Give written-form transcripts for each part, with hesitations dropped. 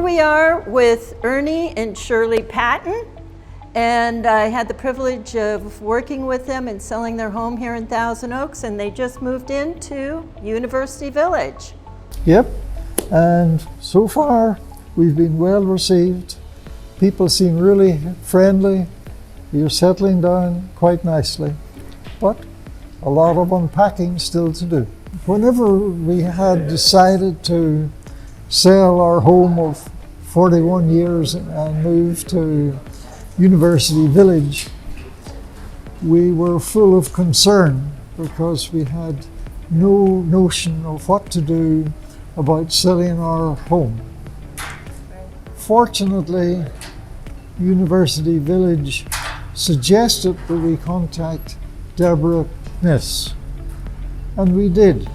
we are with Ernie and Shirley Patton, and I had the privilege of working with them and selling their home here in Thousand Oaks, and they just moved into University Village. Yep, and so far we've been well received. People seem really friendly. You're settling down quite nicely, but a lot of unpacking still to do. Whenever we had decided to sell our home of 41 years and move to University Village, we were full of concern because we had no notion of what to do about selling our home. Fortunately, University Village suggested that we contact Deborah Niss, and we did,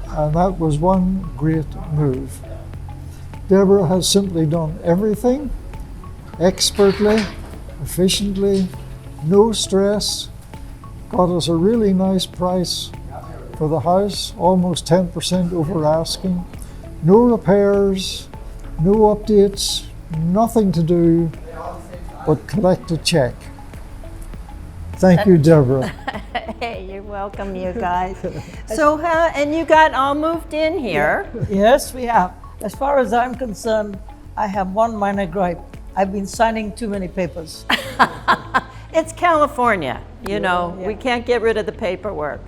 and that was one great move. Deborah has simply done everything expertly, efficiently, no stress, got us a really nice price for the house, almost 10% over asking, no repairs, no updates, nothing to do but collect a check. Thank you, Deborah. Hey, you're welcome, you guys. So, and you got all moved in here. Yes, we have. As far as I'm concerned, I have one minor gripe. I've been signing too many papers. It's California, you know, we can't get rid of the paperwork.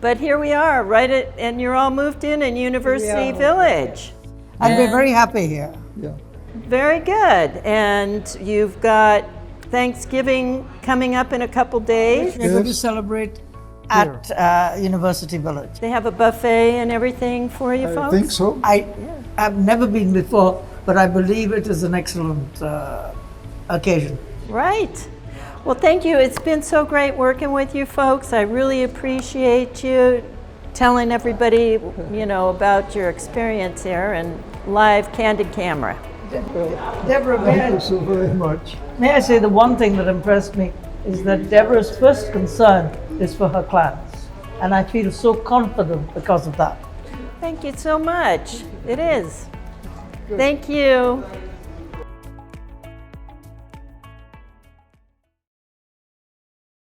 But here we are, and you're all moved in University Village. And we're very happy here. Yeah. Very good. And you've got Thanksgiving coming up in a couple days. We're going to celebrate at University Village. They have a buffet and everything for you folks? I think so. I've never been before, but I believe it is an excellent occasion. Right. Well, thank you. It's been so great working with you folks. I really appreciate you telling everybody, you know, about your experience here and live candid camera. Deborah, Thank you so very much. may I say the one thing that impressed me is that Deborah's first concern is for her clients. And I feel so confident because of that. Thank you so much. It is. Thank you.